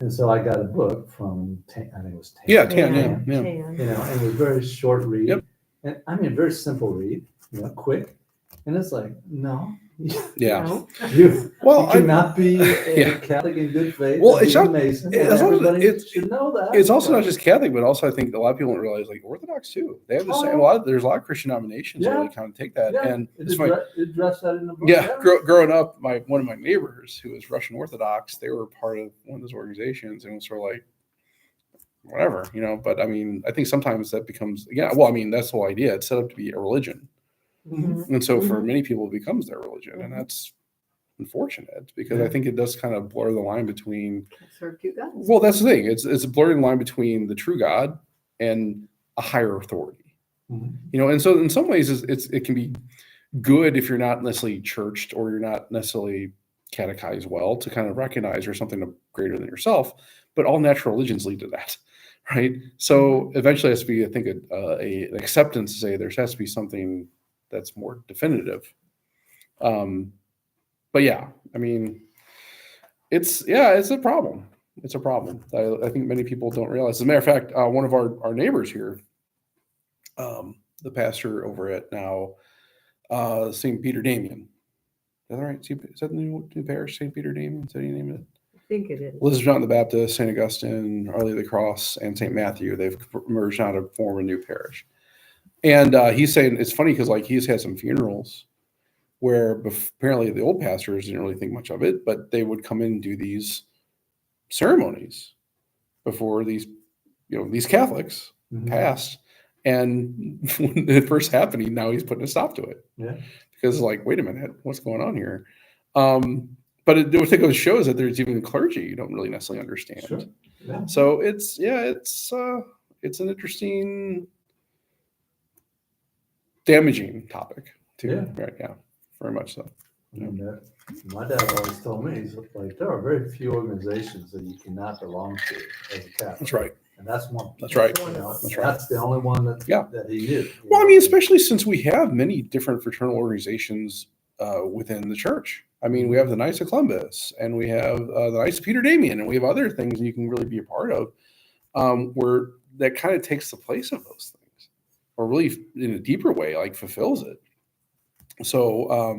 And so I got a book from, I think it was Tan. Yeah, Tan, yeah. And it was a very short read. Yep. And I mean, very simple read, quick. And it's like, no. Yeah. No. You Well, cannot be a yeah. Catholic in good faith. Well, and it's be a not- Mason, it's and also- everybody it's- should know that. It's also not just Catholic, but also I think a lot of people don't realize, like, Orthodox too. They have the same. There's a lot of Christian denominations that Yeah. really kind of take that. Yeah, And it it's funny. addressed that in the book. Yeah, growing up, one of my neighbors who was Russian Orthodox, they were part of one of those organizations, and it was sort of like, whatever, But I mean, I think sometimes that becomes, well, I mean, that's the whole idea. It's set up to be a religion, Mhm. and so for many people, it becomes their religion, and that's unfortunate because I think it does kind of blur the line between. Serve two gods. Well, that's the thing. It's blurring the line between the true God and a higher authority. Mhm. And so in some ways, it can be good if you're not necessarily churched or you're not necessarily catechized well to kind of recognize there's something greater than yourself. But all natural religions lead to that, right? So eventually, it has to be, I think, an acceptance to say there has to be something that's more definitive. But yeah, I mean, it's a problem. It's a problem. I think many people don't realize. As a matter of fact, one of our neighbors here, the pastor over at now St. Peter Damian. Is that right? Is that the new parish, St. Peter Damian? Is that you name it? I think it is. Elizabeth John the Baptist, St. Augustine, Our Lady of the Cross, and St. Matthew. They've merged now to form a new parish. And he's saying it's funny because he's had some funerals where apparently the old pastors didn't really think much of it, but they would come in and do these ceremonies before these Catholics passed. And when it first happened, now he's putting a stop to it. Yeah. Because wait a minute, what's going on here? But I think it shows that there's even clergy you don't really necessarily understand. Sure. Yeah. So it's an interesting, damaging topic too. Yeah. Right? Yeah, very much so. And my dad always told me, he's like, there are very few organizations that you cannot belong to as a Catholic. That's right. And that's one. That's right. That's right. That's the only one that he knew. Well, I mean, especially since we have many different fraternal organizations within the church. I mean, we have the Knights of Columbus, and we have the Knights of Peter Damian, and we have other things you can really be a part of, where that kind of takes the place of those things, or really in a deeper way, fulfills it. So,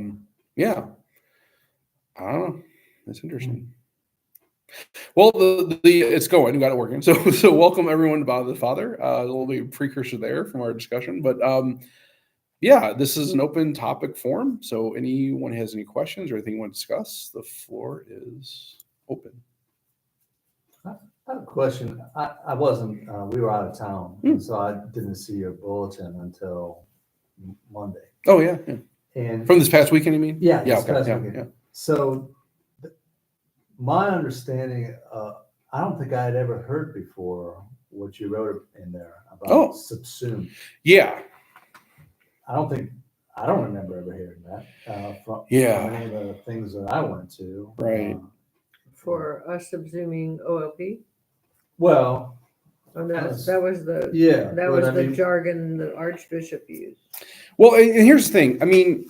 yeah, I don't know. It's interesting. Well, it's going. We got it working. So welcome everyone to Bother the Father. A little bit of precursor there from our discussion, but yeah, this is an open topic forum. So anyone has any questions or anything you want to discuss, the floor is open. I have a question. I wasn't. We were out of town, so I didn't see your bulletin until Monday. Oh yeah. And from this past weekend, you mean? Yeah. Yeah. Okay. Okay. Yeah. So my understanding, I don't think I had ever heard before what you wrote in there about subsumed. Yeah. I don't remember ever hearing that from any of the things that I went to. Right. For us subsuming OLP? Well, that was the jargon the Archbishop used. Well, and here's the thing. I mean,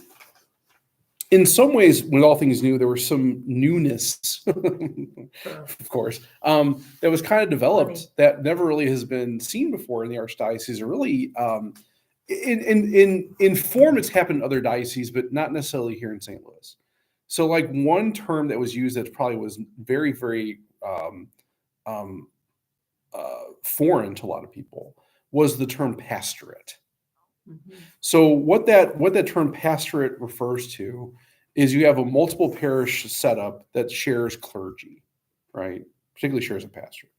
in some ways, with all things new, there was some newness, of course, that was kind of developed that never really has been seen before in the Archdiocese. Or really, in form, it's happened in other dioceses, but not necessarily here in St. Louis. So, one term that was used that probably was very, very foreign to a lot of people was the term pastorate. Mm-hmm. So what that term pastorate refers to is you have a multiple parish setup that shares clergy, right? Particularly shares a pastorate.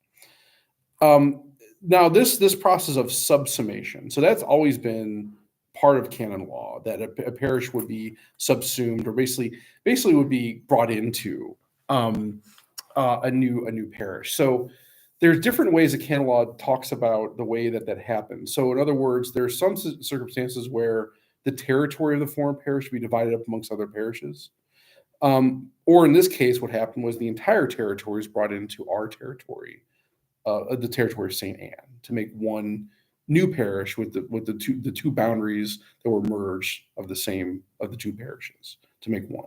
Now this process of subsumation, so that's always been part of canon law, that a parish would be subsumed or basically would be brought into a new parish. So there's different ways that canon law talks about the way that happens. So in other words, there's some circumstances where the territory of the former parish would be divided up amongst other parishes. Or in this case, what happened was the entire territory is brought into our territory, the territory of St. Anne, to make one new parish with the two boundaries that were merged of the two parishes to make one.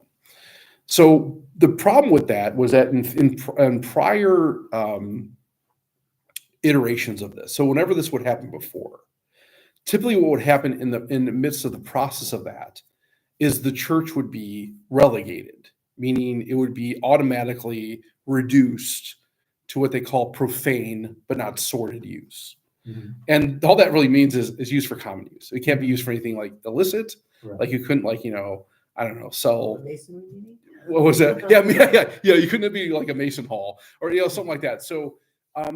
So the problem with that was that in prior iterations of this, so whenever this would happen before, typically what would happen in the midst of the process of that is the church would be relegated, meaning it would be automatically reduced to what they call profane but not sordid use. Mm-hmm. And all that really means is used for common use. It can't be used for anything like illicit. Right. Like you couldn't, like, I don't know, sell. Masonry meeting? What was that? Yeah. You couldn't be like a Mason Hall or something like that. So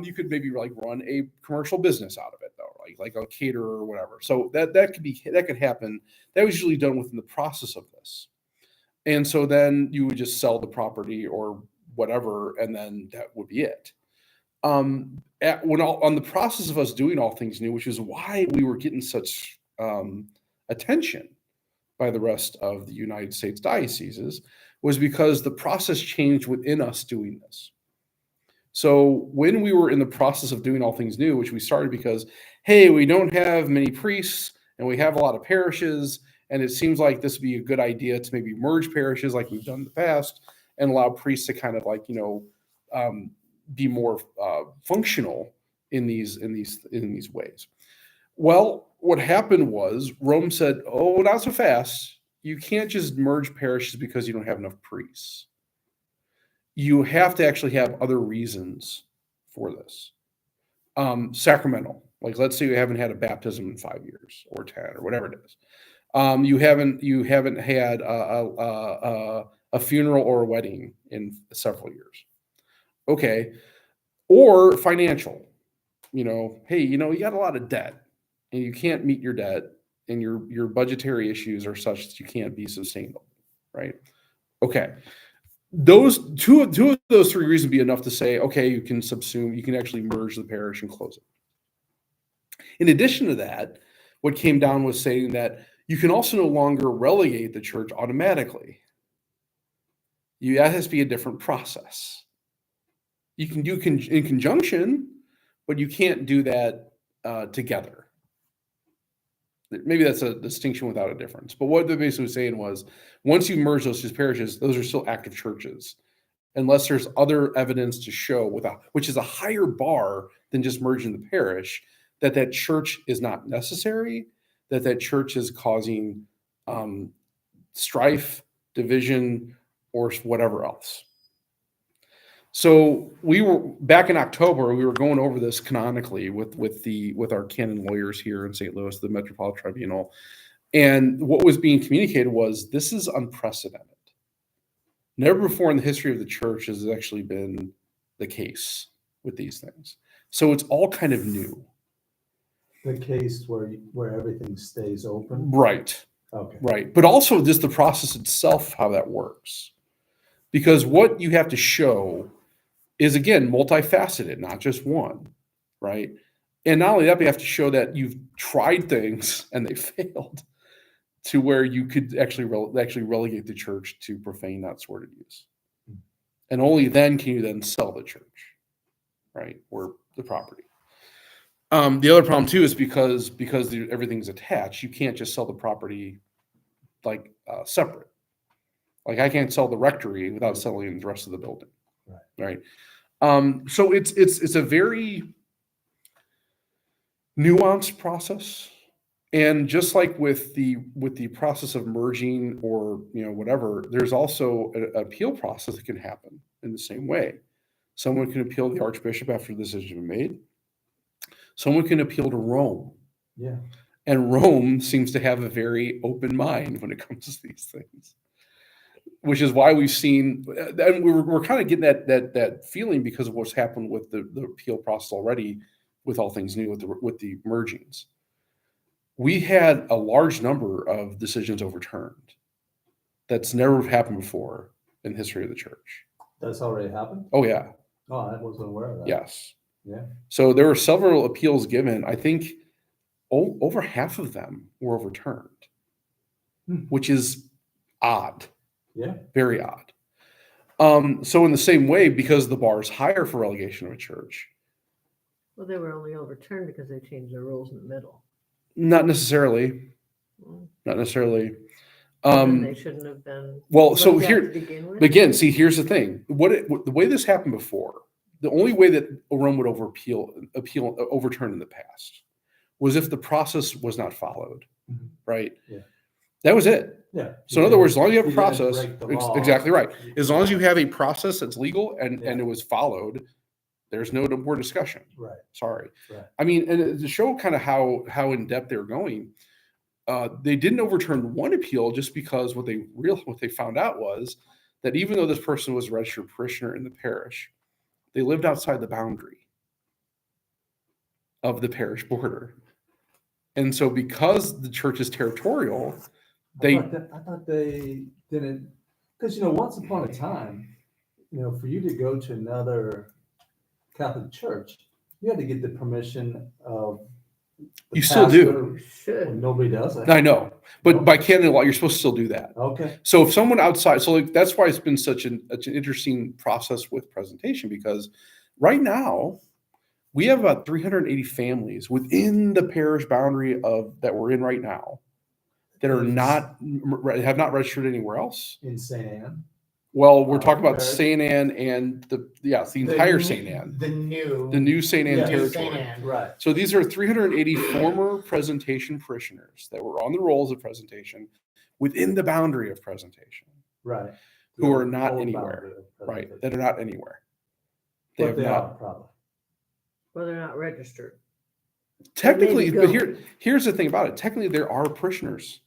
you could maybe like run a commercial business out of it, though, like a caterer or whatever. So that could happen. That was usually done within the process of this, and so then you would just sell the property or whatever, and then that would be it. On the process of us doing All Things New, which is why we were getting such attention by the rest of the United States dioceses, was because the process changed within us doing this. So when we were in the process of doing All Things New, which we started because, hey, we don't have many priests and we have a lot of parishes, and it seems like this would be a good idea to maybe merge parishes like we've done in the past and allow priests to kind of like, be more functional in these ways. Well, what happened was Rome said, "Oh, not so fast. You can't just merge parishes because you don't have enough priests. You have to actually have other reasons for this. Sacramental, like let's say you haven't had a baptism in 5 years or 10 or whatever it is. You haven't had a funeral or a wedding in several years. Okay, or financial. Hey, you got a lot of debt and you can't meet your debt, and your budgetary issues are such that you can't be sustainable, right? Okay." Those two of those three reasons be enough to say, okay, you can subsume, you can actually merge the parish and close it. In addition to that, what came down was saying that you can also no longer relegate the church automatically. That has to be a different process. You can do in conjunction, but you can't do that together. Maybe that's a distinction without a difference. But what they're basically saying was, once you merge those two parishes, those are still active churches, unless there's other evidence to show, which is a higher bar than just merging the parish, that church is not necessary, that church is causing strife, division, or whatever else. So we were back in October. We were going over this canonically with our canon lawyers here in St. Louis, the Metropolitan Tribunal, and what was being communicated was this is unprecedented. Never before in the history of the church has it actually been the case with these things. So it's all kind of new. The case where everything stays open, right? Okay, right. But also just the process itself, how that works, because what you have to show is, again, multifaceted, not just one, right? And not only that, but you have to show that you've tried things and they failed, to where you could actually relegate the church to profane, not sordid use. And only then can you then sell the church, right, or the property. The other problem too is because everything's attached, you can't just sell the property like separate. Like I can't sell the rectory without selling the rest of the building. Right. So it's a very nuanced process, and just like with the process of merging or whatever, there's also an appeal process that can happen in the same way. Someone can appeal the archbishop after the decision has been made. Someone can appeal to Rome. Yeah. And Rome seems to have a very open mind when it comes to these things, which is why we've seen, and we're kind of getting that feeling because of what's happened with the appeal process already with All Things New, with the mergings. We had a large number of decisions overturned. That's never happened before in the history of the church. That's already happened? Oh, yeah. Oh, I wasn't aware of that. Yes. Yeah. So there were several appeals given. I think over half of them were overturned, which is odd. Yeah. Very odd. So in the same way, because the bar is higher for relegation of a church. Well, they were only overturned because they changed the rules in the middle. Not necessarily. Not necessarily. And they shouldn't have been. Well, so looked at here, to begin with. again, see, here's the thing. The way this happened before, the only way that Rome would overturn in the past was if the process was not followed, right? Yeah. That was it. Yeah. So in other words, as long as you have a You didn't process, break the law. exactly right. As long as you have a process that's legal and it was followed, there's no more discussion. Right. Sorry. Right. I mean, and to show kind of how in depth they were going, they didn't overturn one appeal just because what they found out was that even though this person was a registered parishioner in the parish, they lived outside the boundary of the parish border. And so because the church is territorial, I thought they didn't, because once upon a time, for you to go to another Catholic church, you had to get the permission of the You still do. pastor. You should. Well, nobody does that. I know, but by canon law, you're supposed to still do that. Okay. So if someone outside, so that's why it's been such an interesting process with presentation, because right now we have about 380 families within the parish boundary that we're in right now that are have not registered anywhere else. In St. Anne. Well, we're talking about Parish. St. Anne and the entire St. Anne, The new St. Anne Yeah, territory. St. Anne. Right. So these are 380 former presentation parishioners that were on the rolls of presentation within the boundary of presentation, Right. who are not Old anywhere, boundary of right? presentation. That are not anywhere. They But have they not. are probably. Well, they're not registered. Technically, Maybe but go. here's the thing about it. Technically, there are parishioners.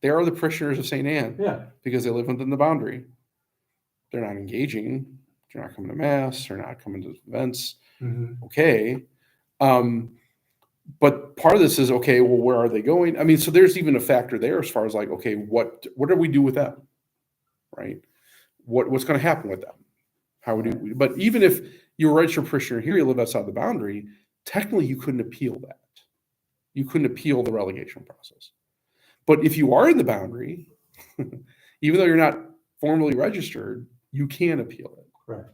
They are the parishioners of St. Anne Yeah. because they live within the boundary. They're not engaging. They're not coming to mass. They're not coming to events. Mm-hmm. Okay. But part of this is, okay, well, where are they going? I mean, so there's even a factor there as far as like, okay, what do we do with them? Right? What's going to happen with them? How would you, but even if you're a registered parishioner here, you live outside the boundary, technically you couldn't appeal that. You couldn't appeal the relegation process. But if you are in the boundary, even though you're not formally registered, you can appeal it. Right.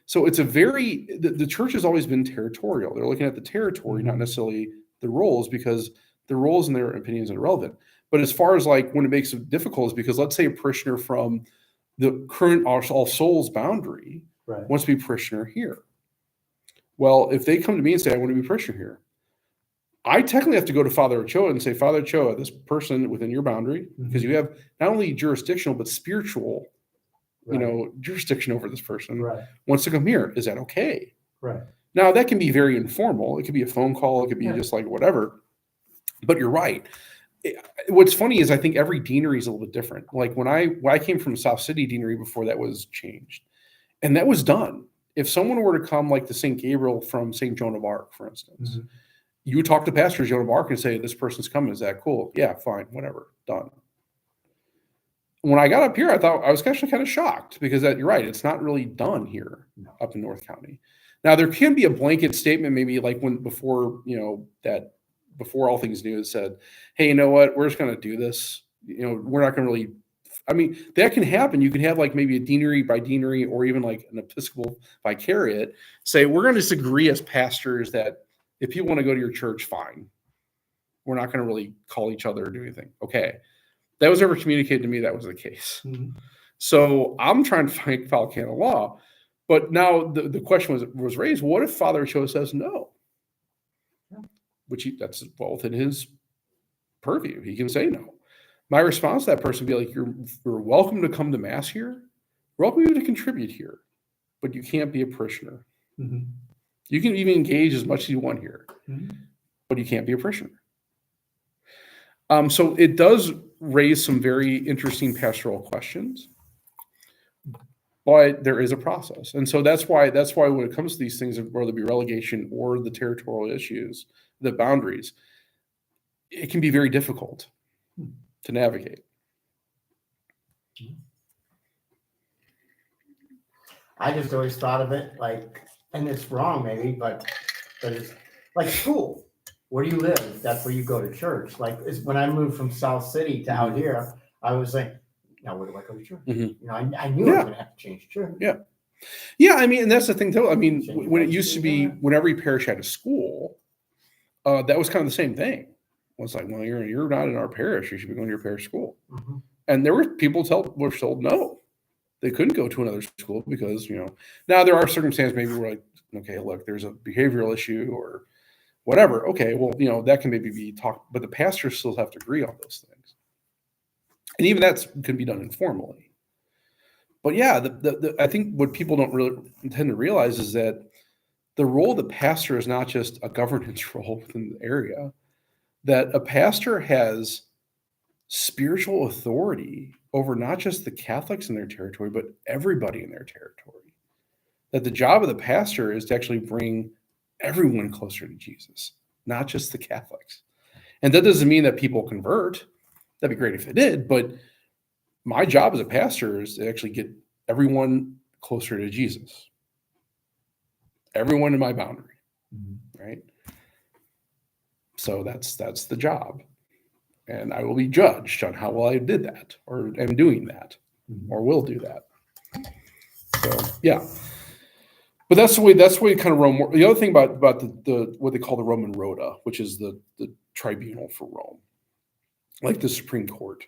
So it's the church has always been territorial. They're looking at the territory, not necessarily the roles, because the roles in their opinions are irrelevant. But as far as like when it makes it difficult is because let's say a parishioner from the current All Souls boundary Right. wants to be parishioner here. Well, if they come to me and say, I want to be parishioner here, I technically have to go to Father Ochoa and say, Father Ochoa, this person within your boundary, because you have not only jurisdictional, but spiritual, Right. jurisdiction over this person, Right. wants to come here. Is that okay? Right. Now, that can be very informal. It could be a phone call. It could be just like whatever. But you're right. What's funny is I think every deanery is a little bit different. Like when I came from South City Deanery before that was changed, and that was done. If someone were to come like to St. Gabriel from St. Joan of Arc, for instance, you would talk to Pastor Joan of Arc and say, this person's coming. Is that cool? Yeah, fine, whatever, done. When I got up here, I was actually kind of shocked because you're right. It's not really done here up in North County. Now there can be a blanket statement, maybe like before All Things New said, hey, you know what? We're just going to do this. We're not going to really, I mean, that can happen. You can have like maybe a deanery by deanery or even like an Episcopal vicariate say, we're going to disagree as pastors that if people want to go to your church, fine. We're not going to really call each other or do anything. Okay. That was never communicated to me that was the case. So I'm trying to follow canon law. But now the question was raised, what if Father Ochoa says no? Which that's well within his purview. He can say no. My response to that person would be like, you're welcome to come to mass here. We're welcome to contribute here. But you can't be a parishioner. You can even engage as much as you want here. But you can't be a parishioner. So it does raise some very interesting pastoral questions, but there is a process. And so that's why when it comes to these things, whether it be relegation or the territorial issues, the boundaries, it can be very difficult to navigate. I just always thought of it like, and it's wrong maybe, but it's like school. Where do you live? That's where you go to church. Like when I moved from South City to out here, I was like, now where do I go to church? I knew I was going to have to change church. Yeah. I mean, and that's the thing too. I mean, when it used to be, when every parish had a school, that was kind of the same thing. Well, it's like, well, you're not in our parish. You should be going to your parish school. Mhm. And there were people were told no, they couldn't go to another school because, now there are circumstances maybe where like, okay, look, there's a behavioral issue or whatever. Okay, well, that can maybe be talked, but the pastors still have to agree on those things. And even that can be done informally. But yeah, I think what people don't really tend to realize is that the role of the pastor is not just a governance role within the area, that a pastor has spiritual authority over not just the Catholics in their territory, but everybody in their territory. That the job of the pastor is to actually bring everyone closer to Jesus, not just the Catholics. And that doesn't mean that people convert. That'd be great if they did, but my job as a pastor is to actually get everyone closer to Jesus. Everyone in my boundary, right? So that's the job. And I will be judged on how well I did that or am doing that or will do that. So, yeah. But that's the way kind of Rome works. The other thing about the what they call the Roman Rota, which is the tribunal for Rome, like the Supreme Court.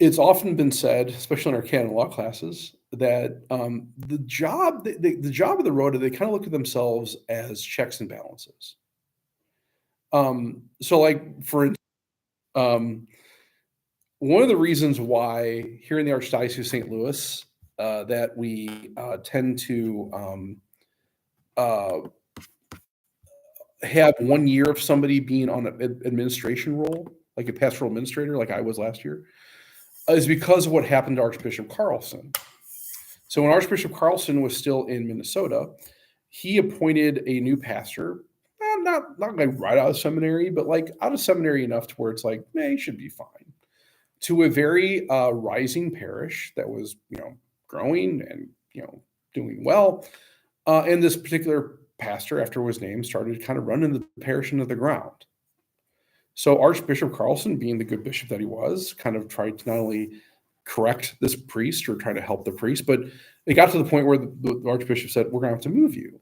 It's often been said, especially in our canon law classes, that the job of the Rota, they kind of look at themselves as checks and balances. So like for one of the reasons why here in the Archdiocese of St. Louis that we tend to have 1 year of somebody being on an administration role, like a pastoral administrator, like I was last year, is because of what happened to Archbishop Carlson. So when Archbishop Carlson was still in Minnesota, he appointed a new pastor, not like right out of seminary, but like out of seminary enough to where it's like, he should be fine, to a very rising parish that was, growing and, doing well. And this particular pastor, after his name, started kind of running the parish into the ground. So Archbishop Carlson, being the good bishop that he was, kind of tried to not only correct this priest or try to help the priest, but it got to the point where the archbishop said, we're going to have to move you.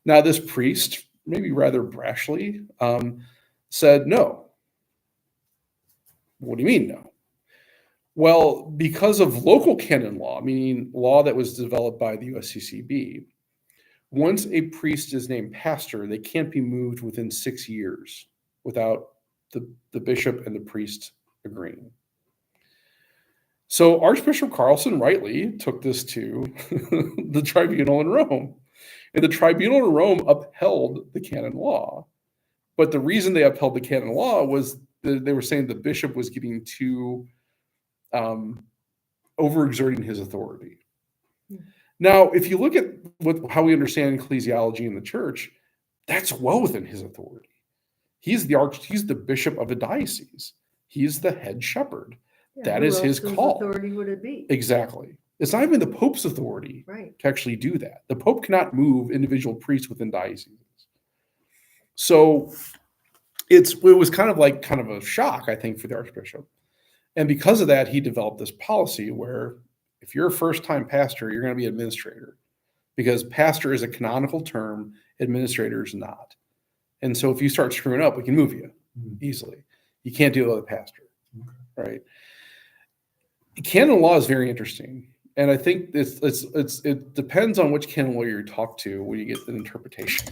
Now, this priest, maybe rather brashly, said no. What do you mean no? Well, because of local canon law, meaning law that was developed by the USCCB, once a priest is named pastor, they can't be moved within 6 years without the bishop and the priest agreeing. So Archbishop Carlson rightly took this to the tribunal in Rome. And the tribunal in Rome upheld the canon law. But the reason they upheld the canon law was they were saying the bishop was getting too overexerting his authority. Now, if you look at how we understand ecclesiology in the church, that's well within his authority. He's the bishop of a diocese. He's the head shepherd. That is his call. Authority would it be? Exactly. It's not even the Pope's authority to actually do that. The Pope cannot move individual priests within dioceses. So it was kind of a shock, I think, for the Archbishop. And because of that, he developed this policy where if you're a first-time pastor, you're going to be administrator, because pastor is a canonical term, administrator is not. And so if you start screwing up, we can move you easily. You can't deal with a pastor, right? Canon law is very interesting. And I think it depends on which canon lawyer you talk to when you get an interpretation.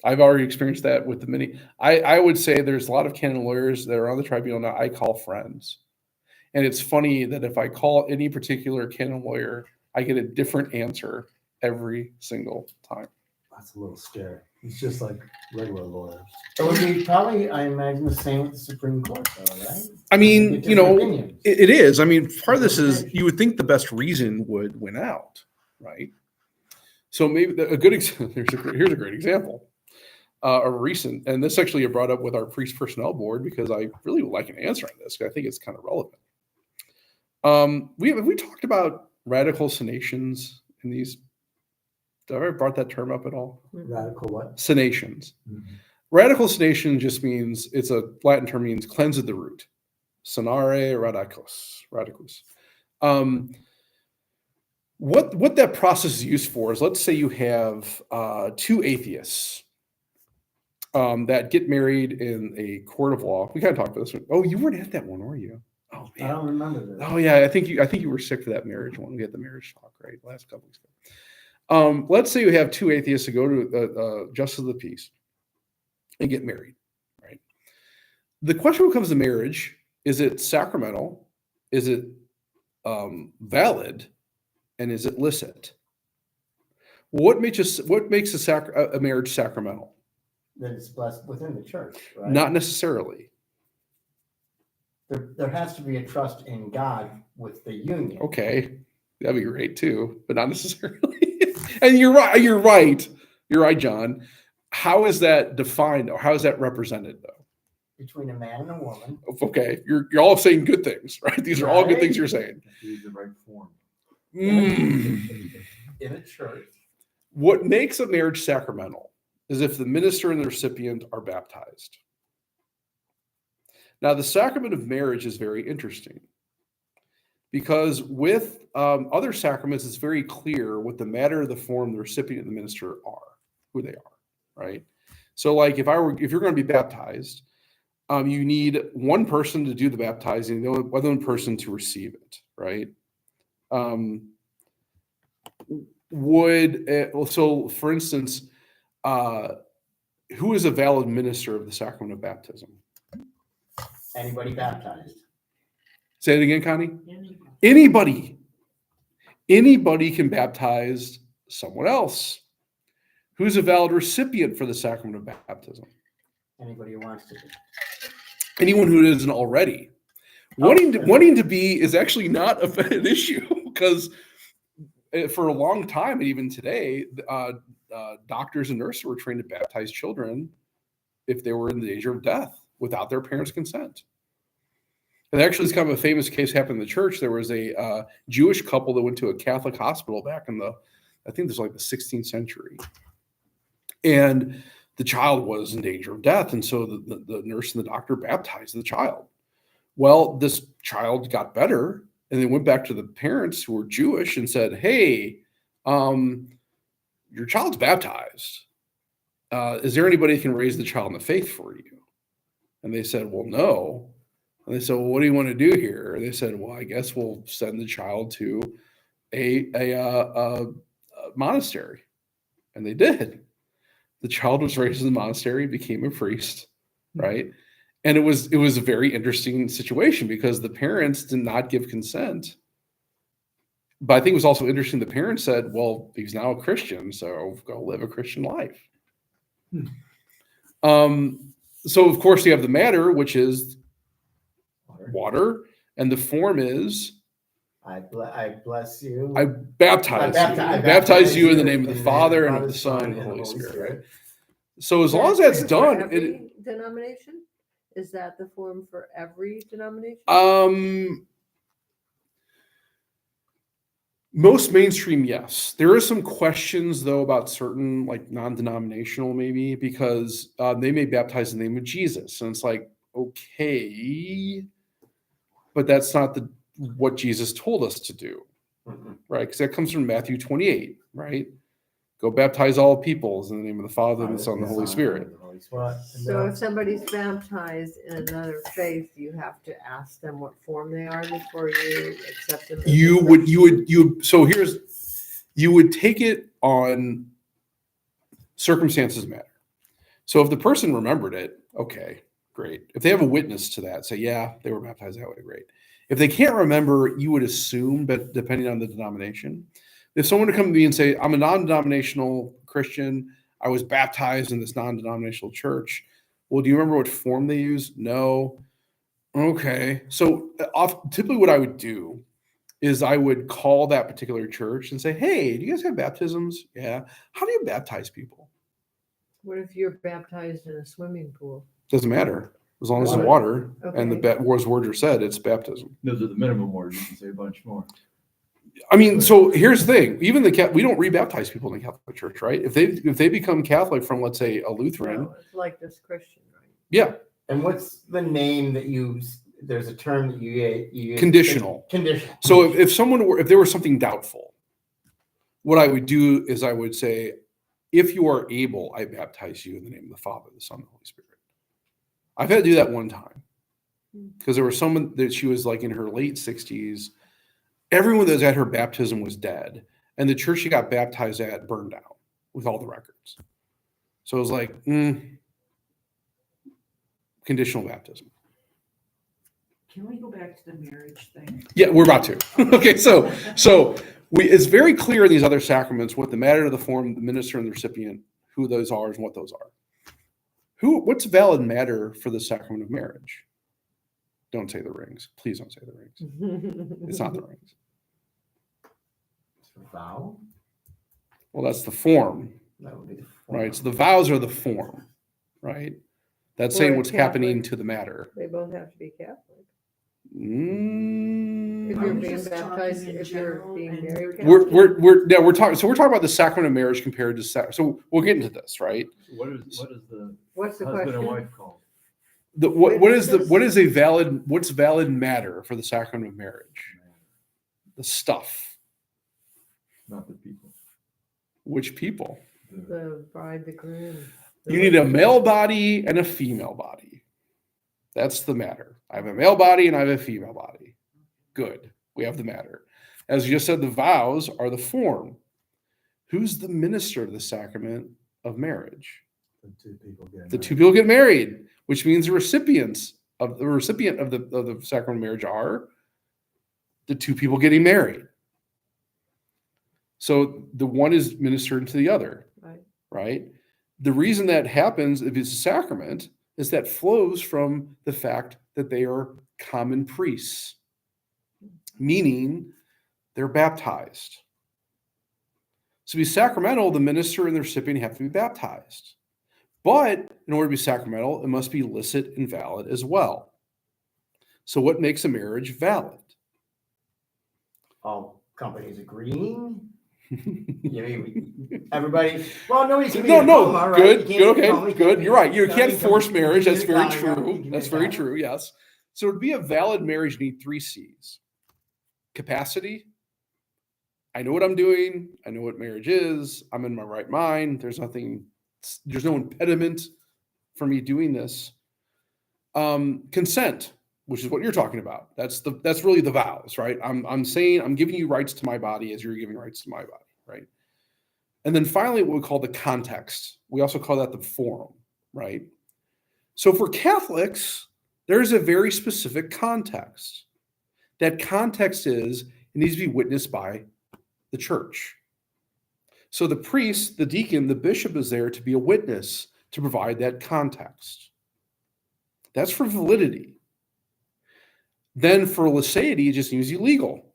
I've already experienced that with the many. I would say there's a lot of canon lawyers that are on the tribunal now I call friends. And it's funny that if I call any particular canon lawyer, I get a different answer every single time. That's a little scary. It's just like regular lawyers. It would be probably, I imagine, the same with the Supreme Court, though, right? I mean, it is. I mean, part of this is you would think the best reason would win out, right? So maybe here's a great example. A recent, and this actually I brought up with our priest personnel board because I really would like an answer on this because I think it's kind of relevant. We talked about radical senations in these. Have I ever brought that term up at all? Radical what? Senations. Mm-hmm. Radical senation just means, it's a Latin term, means cleanse of the root. Sanare radicus. What that process is used for is, let's say you have two atheists that get married in a court of law. We kind of talked about this one. Oh, you weren't at that one, were you? Oh I man. don't remember this. Oh yeah, I think you were sick for that marriage one. We had the marriage talk right last couple weeks ago. Let's say you have two atheists to go to justice of the peace and get married, right? The question when it comes to marriage: is it sacramental? Is it valid? And is it licit? What makes a marriage sacramental? That it's blessed within the church, right? Not necessarily. There has to be a trust in God with the union. Okay, that'd be great too, but not necessarily. And you're right. You're right, John. How is that defined, or how is that represented, though? Between a man and a woman. Okay, you're all saying good things, right? These are all good things you're saying. Use the right form. In a church. What makes a marriage sacramental is if the minister and the recipient are baptized. Now, the sacrament of marriage is very interesting because with other sacraments, it's very clear what the matter, the form, the recipient, and the minister are, who they are, right? So, like if you're going to be baptized, you need one person to do the baptizing, the other one person to receive it, right? So, for instance, who is a valid minister of the sacrament of baptism? Anybody baptized. Say it again, Connie. Anybody can baptize someone else. Who's a valid recipient for the sacrament of baptism? Anybody who wants to. Anyone who isn't already. Wanting to be is actually not an issue because for a long time, and even today, doctors and nurses were trained to baptize children if they were in danger of death without their parents' consent. And actually, it's kind of a famous case happened in the church. There was a Jewish couple that went to a Catholic hospital back in I think this was like the 16th century. And the child was in danger of death. And so the nurse and the doctor baptized the child. Well, this child got better, and they went back to the parents who were Jewish and said, hey, your child's baptized. Is there anybody who can raise the child in the faith for you? And they said, well, no. And they said, well, what do you want to do here? And they said, well, I guess we'll send the child to a monastery. And they did. The child was raised in the monastery, became a priest, right? And it was a very interesting situation because the parents did not give consent. But I think it was also interesting. The parents said, well, he's now a Christian, so go live a Christian life. So, of course, you have the matter, which is water, and the form is I bless you. I baptize you in the name of the Father and of the Son and the Holy Spirit. Right? So as long as that's done, every denomination, is that the form for every denomination? Most mainstream, yes. There are some questions though about certain like non-denominational maybe because they may baptize in the name of Jesus, and it's like okay, but that's not what Jesus told us to do, right? Because that comes from Matthew 28, right? Go baptize all peoples in the name of the Father and the Son and the Holy Spirit. So if somebody's baptized in another faith, you have to ask them what form they are before you accept them. You would take it on circumstances matter. So if the person remembered it, okay, great. If they have a witness to that, say, yeah, they were baptized that way, great. If they can't remember, you would assume, but depending on the denomination, if someone would come to me and say, I'm a non-denominational Christian, I was baptized in this non-denominational church. Well, do you remember what form they used? No. Okay. So typically what I would do is I would call that particular church and say, hey, do you guys have baptisms? Yeah. How do you baptize people? What if you're baptized in a swimming pool? Doesn't matter. As long as it's water okay. and the words are said, it's baptism. Those are the minimum words. You can say a bunch more. I mean, so here's the thing. Even we don't rebaptize people in the Catholic Church, right? If they become Catholic from, let's say, a Lutheran. No, it's like this Christian, right? Yeah. And what's the name that there's a term that you use? Conditional. Conditional. So if there was something doubtful, what I would do is I would say, if you are able, I baptize you in the name of the Father, the Son, and the Holy Spirit. I've had to do that one time because there was someone that she was like in her late 60s. Everyone that was at her baptism was dead, and the church she got baptized at burned down with all the records. So it was like, conditional baptism. Can we go back to the marriage thing? Yeah, we're about to. Okay, so it's very clear in these other sacraments what the matter of the form, the minister and the recipient, who those are and what those are. What's valid matter for the sacrament of marriage? Don't say the rings. Please don't say the rings. It's not the rings. It's a vow. Well, that's the form, That would be the right? So the vows are the form, right? That's Or saying a what's happening Catholic. to the matter. They both have to be Catholic. Mm. If Are you're we being just talking baptized, in if you're general being and- married. We're talking about the sacrament of marriage compared to so we'll get into this, right? What is the What's the husband and question? wife called? What's valid matter for the sacrament of marriage? The stuff. Not the people. Which people? The bride, the groom. You need a male body and a female body. That's the matter. I have a male body and I have a female body. Good. We have the matter. As you just said, the vows are the form. Who's the minister of the sacrament of marriage? The two people get The two people get married, which means the recipient of the sacrament of marriage are the two people getting married. So the one is ministered to the other, Right. right? The reason that happens if it's a sacrament is that flows from the fact that they are common priests, meaning they're baptized. So to be sacramental, the minister and the recipient have to be baptized. But in order to be sacramental, it must be licit and valid as well. So what makes a marriage valid? All companies agreeing. Everybody. Well, nobody's gonna be No, in a no, coma, right? good, You good, can't okay, be- good. You're right. You no, can't can force be- marriage. you That's can very be a true. you can That's be a very guy. true. Yes. So to be a valid marriage, you need 3 C's: capacity. I know what I'm doing. I know what marriage is. I'm in my right mind. There's no impediment for me doing this. Consent, which is what you're talking about. That's really the vows, right? I'm saying I'm giving you rights to my body as you're giving rights to my body, right? And then finally, what we call the context. We also call that the forum, right? So for Catholics, there's a very specific context. That context is it needs to be witnessed by the church. So the priest, the deacon, the bishop is there to be a witness to provide that context. That's for validity. Then for licity, it just needs to be legal,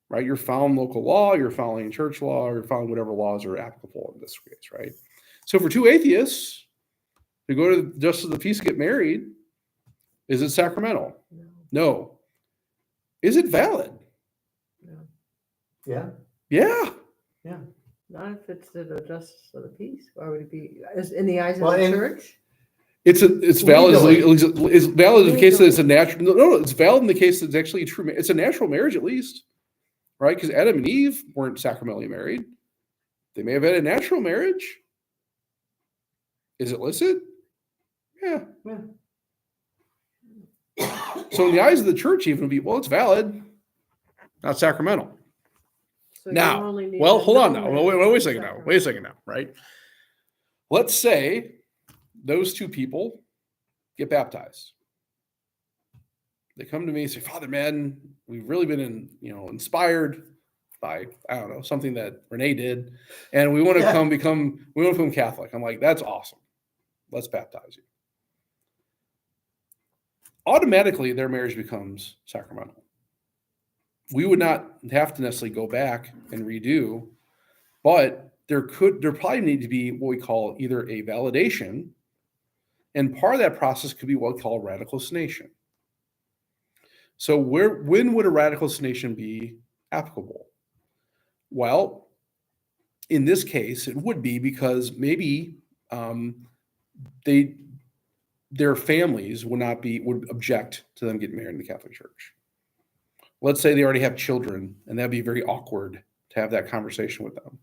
right? You're following local law, you're following church law, or you're following whatever laws are applicable in this case, right? So for 2 atheists who go to the justice of the peace to get married, is it sacramental? No, No. Is it valid? no. Yeah. Yeah. Not if it's to the justice of the peace. Why would it be? Is in the eyes of Well, the and- church? It's valid. Legally. It's valid in the case that it's a natural. No, it's valid in the case that it's actually a true. It's a natural marriage, at least, right? Because Adam and Eve weren't sacramentally married. They may have had a natural marriage. Is it licit? Yeah. So in the eyes of the church, even would be it's valid, not sacramental. So you Now, only need well, to hold on know now. that Wait a it's second now. sacrament. Wait a second now, right? Let's say those 2 people get baptized. They come to me and say, Father Madden, we've really been inspired by, I don't know, something that Renee did. And we want to become Catholic. I'm like, that's awesome. Let's baptize you. Automatically, their marriage becomes sacramental. We would not have to necessarily go back and redo, but there probably need to be what we call either a validation, and part of that process could be what we call ratiocination. So when would a ratiocination be applicable? Well, in this case, it would be because maybe their families would object to them getting married in the Catholic Church. Let's say they already have children, and that'd be very awkward to have that conversation with them.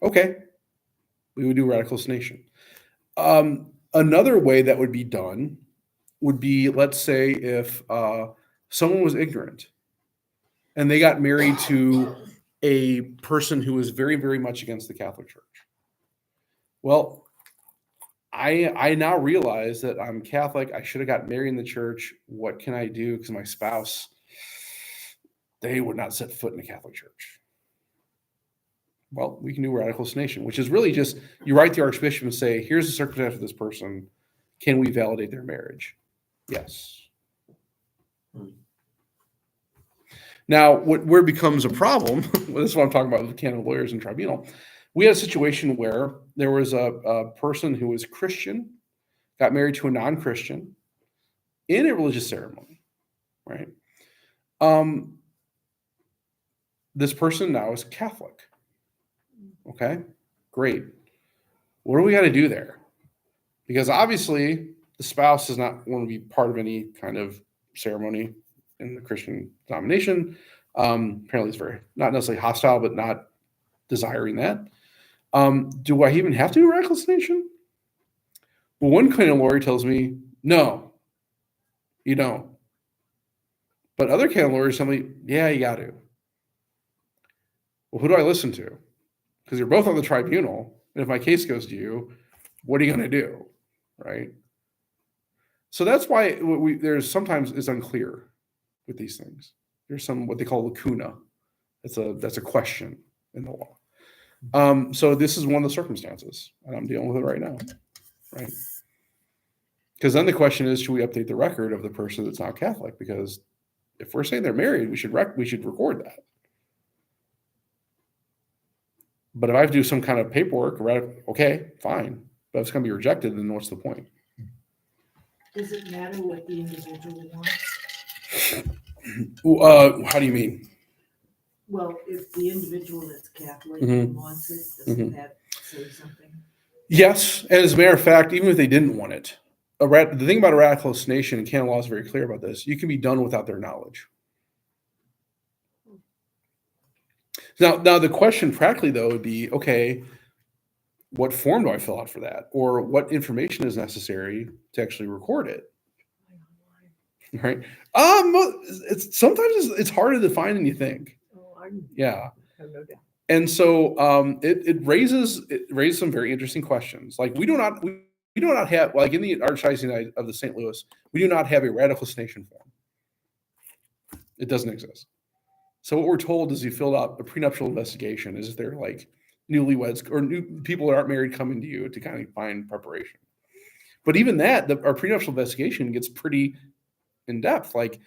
Okay, We would do radicalization. Another way that would be done would be, let's say, if someone was ignorant and they got married to a person who was very, very much against the Catholic Church. Well, I now realize that I'm Catholic. I should have got married in the church. What can I do? Because my spouse, they would not set foot in the Catholic Church. Well, we can do radicalization, which is really just you write the Archbishop and say, here's the circumstance of this person. Can we validate their marriage? Yes. Now, where it becomes a problem, well, this is what I'm talking about with canon lawyers and tribunal. We had a situation where there was a person who was Christian, got married to a non-Christian in a religious ceremony, right? This person now is Catholic. Okay, great. What do we got to do there? Because obviously the spouse does not want to be part of any kind of ceremony in the Christian denomination. Apparently it's very, not necessarily hostile, but not desiring that. Do I even have to do radicalization? Well, one canon lawyer tells me, no, you don't. But other canon lawyers tell me, yeah, you got to. Well, who do I listen to? Because you're both on the tribunal. And if my case goes to you, what are you going to do? Right? So that's why there's sometimes it's unclear with these things. There's some what they call lacuna. That's a question in the law. So this is one of the circumstances, and I'm dealing with it right now, right? Because then the question is, should we update the record of the person that's not Catholic? Because if we're saying they're married, we should record that. But if I have to do some kind of paperwork, okay, fine. But if it's going to be rejected, then what's the point? Does it matter what the individual How do you mean? Well, if the individual that's Catholic Mhm. wants it, doesn't that say something? Yes, and as a matter of fact, even if they didn't want it, the thing about a radicalization, and canon law is very clear about this, you can be done without their knowledge. Now the question practically, though, would be, okay, what form do I fill out for that? Or what information is necessary to actually record it? Right? Sometimes it's harder to find than you think. Oh, Yeah. I have no doubt. And so it raises some very interesting questions. Like we do not have, like in the Archdiocese of the St. Louis, we do not have a radicalization form. It doesn't exist. So what we're told is you filled out a prenuptial investigation. Is if they're like newlyweds or new people that aren't married coming to you to kind of find preparation. But even that, our prenuptial investigation gets pretty in depth. Like,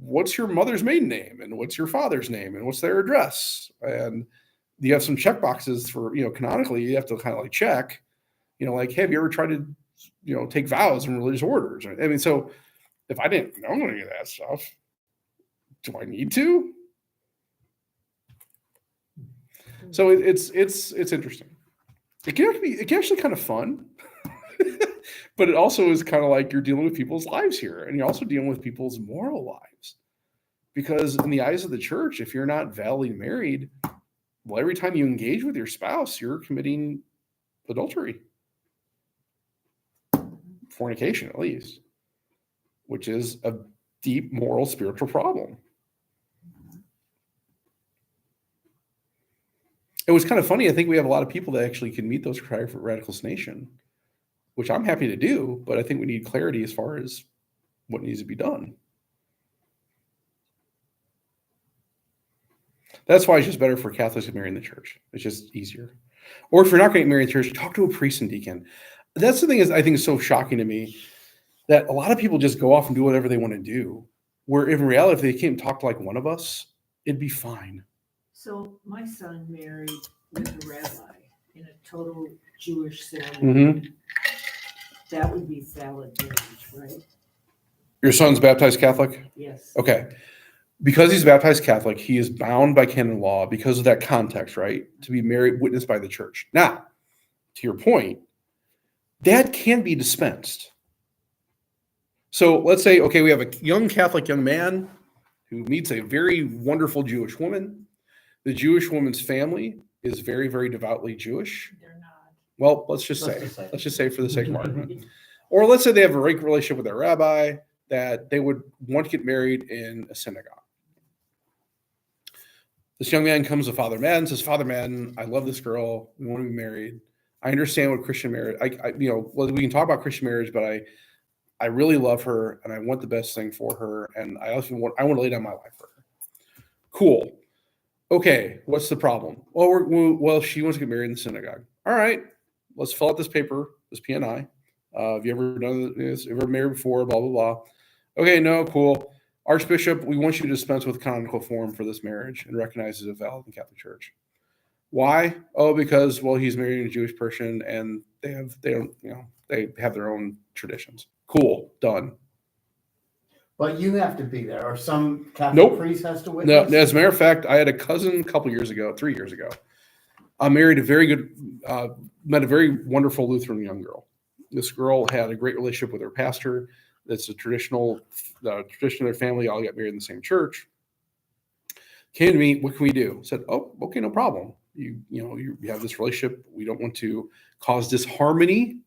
what's your mother's maiden name, and what's your father's name, and what's their address, and you have some check boxes for canonically you have to kind of like check, like, hey, have you ever tried to take vows in religious orders? I mean, so if I didn't know any of that stuff, do I need to? So it's interesting. It can actually kind of fun, but it also is kind of like you're dealing with people's lives here, and you're also dealing with people's moral lives. Because in the eyes of the church, if you're not validly married, well, every time you engage with your spouse, you're committing adultery, fornication at least, which is a deep moral, spiritual problem. It was kind of funny. I think we have a lot of people that actually can meet those criteria for radicalization, which I'm happy to do, but I think we need clarity as far as what needs to be done. That's why it's just better for Catholics to marry in the church. It's just easier. Or if you're not going to marry in the church, talk to a priest and deacon. That's the thing I think is so shocking to me, that a lot of people just go off and do whatever they want to do, where in reality, if they came and talked to like one of us, it'd be fine. So my son married with a rabbi in a total Jewish ceremony. That would be valid marriage, right? Your son's baptized Catholic? Yes. Okay. Because he's baptized Catholic, he is bound by canon law because of that context, right? To be married, witnessed by the church. Now, to your point, that can be dispensed. So let's say, okay, we have a young Catholic young man who meets a very wonderful Jewish woman. The Jewish woman's family is very, very devoutly Jewish. They're not. Well, let's just say for the sake of argument, or let's say they have a great relationship with their rabbi, that they would want to get married in a synagogue. This young man comes to Father Madden, says, Father Madden, I love this girl. We want to be married. I understand what Christian marriage, well, we can talk about Christian marriage, but I really love her and I want the best thing for her. And I want to lay down my life for her. Cool. Okay. What's the problem? Well, she wants to get married in the synagogue. All right. Let's fill out this paper, this P&I. Have you ever done this? Ever married before? Blah, blah, blah. Okay. No, cool. Archbishop, we want you to dispense with canonical form for this marriage and recognize it as valid in the Catholic Church. Why? Oh, because, well, he's marrying a Jewish person and they have their own traditions. Cool. Done. But you have to be there, or some Catholic priest has to witness? No, as a matter of fact, I had a cousin a couple years ago, 3 years ago. I married met a very wonderful Lutheran young girl. This girl had a great relationship with her pastor. That's the tradition of their family. All got married in the same church. Came to me, what can we do? I said, oh, okay, no problem. You have this relationship. We don't want to cause disharmony.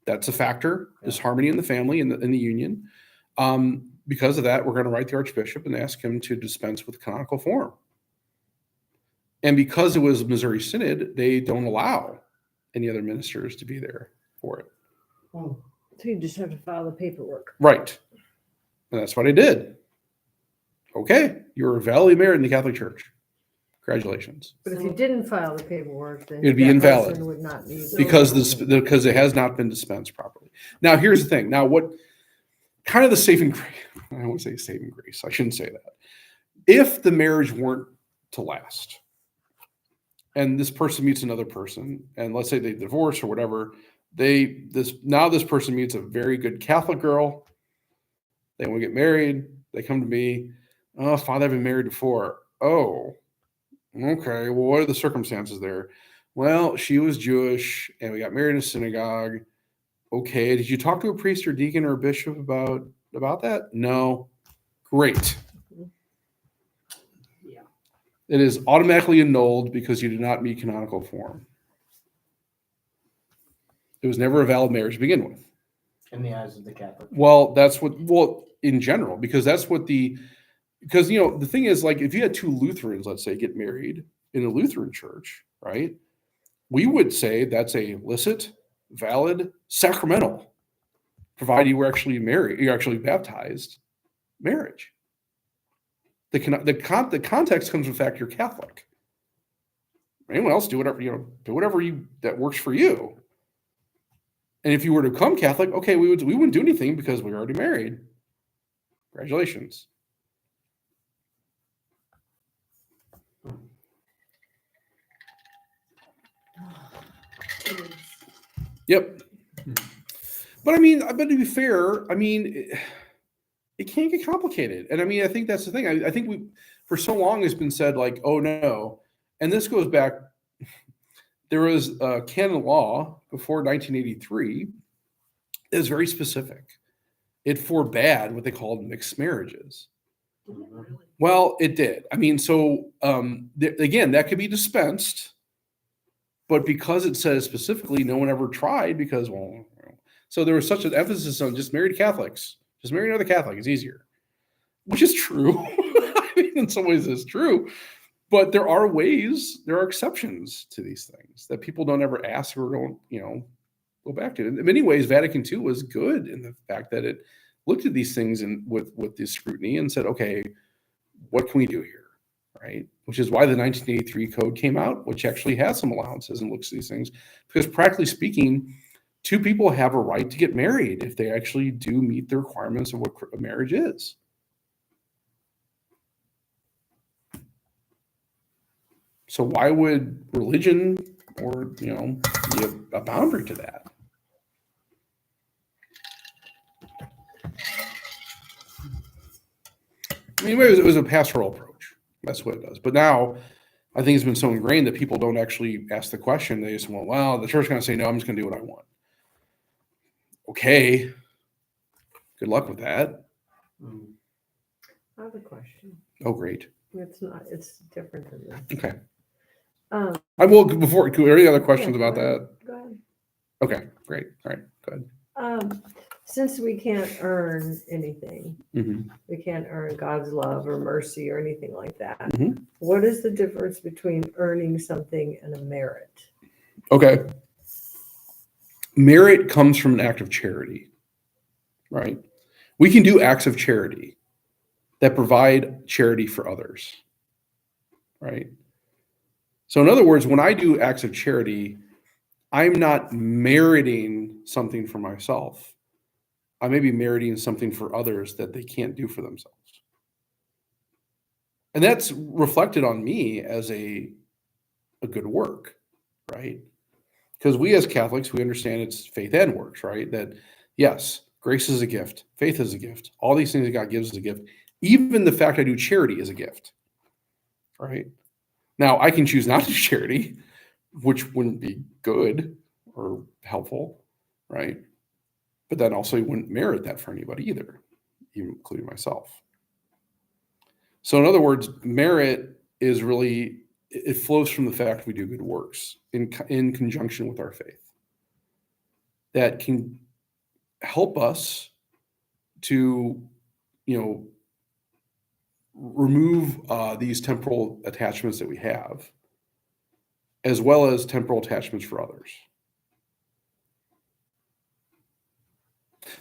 That's a factor. Yeah. Disharmony in the family, in the union. Because of that, we're going to write the Archbishop and ask him to dispense with canonical form. And because it was Missouri Synod, they don't allow any other ministers to be there for it. Oh. So you just have to file the paperwork. Right. And that's what I did. Okay, you're validly married in the Catholic Church. Congratulations. But if you didn't file the paperwork, then it'd be invalid. Would not need because it has not been dispensed properly. Now, here's the thing. Now, what kind of the saving grace? I won't say saving grace. I shouldn't say that. If the marriage weren't to last, and this person meets another person, and let's say they divorce or whatever, this person meets a very good Catholic girl. They want to get married. They come to me. Oh, Father, I've been married before. Oh, okay. Well, what are the circumstances there? Well, she was Jewish and we got married in a synagogue. Okay. Did you talk to a priest or deacon or a bishop about that? No. Great. Yeah. It is automatically annulled because you did not meet canonical form. It was never a valid marriage to begin with. In the eyes of the Catholic. Well, in general, because the thing is, like, if you had two Lutherans, let's say, get married in a Lutheran church, right? We would say that's a licit, valid, sacramental, provided you were actually married, you're actually baptized marriage. The context comes from the fact you're Catholic. Anyone else do whatever that works for you. And if you were to become Catholic, okay, we wouldn't do anything because we're already married. Congratulations. Yep. But to be fair, it can't get complicated. And I think that's the thing. I think for so long it's been said like, oh no. And this goes back, there was a canon law before 1983 that was very specific. It forbade what they called mixed marriages. Really? Well, it did. Again, that could be dispensed, but because it says specifically, no one ever tried because, so there was such an emphasis on just marry Catholics. Just marry another Catholic. It's easier, which is true. In some ways it's true. But there are exceptions to these things that people don't ever ask or don't, go back to. In many ways, Vatican II was good in the fact that it looked at these things with this scrutiny and said, okay, what can we do here, right? Which is why the 1983 code came out, which actually has some allowances and looks at these things. Because practically speaking, two people have a right to get married if they actually do meet the requirements of what a marriage is. So why would religion or, be a boundary to that? It was a pastoral approach. That's what it does. But now I think it's been so ingrained that people don't actually ask the question. They just want, well, the church is going to say, no, I'm just going to do what I want. Okay. Good luck with that. I have a question. Oh, great. It's different than that. Okay. I will, are there any other questions about that? Go ahead. Okay, great. All right, good. Since we can't earn anything, Mhm. we can't earn God's love or mercy or anything like that. Mhm. What is the difference between earning something and a merit? Okay. Merit comes from an act of charity, right? We can do acts of charity that provide charity for others, right? So, in other words, when I do acts of charity, I'm not meriting something for myself. I may be meriting something for others that they can't do for themselves. And that's reflected on me as a good work, right? Because we as Catholics, we understand it's faith and works, right? That yes, grace is a gift, faith is a gift, all these things that God gives is a gift. Even the fact I do charity is a gift, right? Now I can choose not to do charity, which wouldn't be good or helpful, right? But then also you wouldn't merit that for anybody either, even including myself. So in other words, merit is really, it flows from the fact we do good works in conjunction with our faith that can help us to, remove these temporal attachments that we have, as well as temporal attachments for others.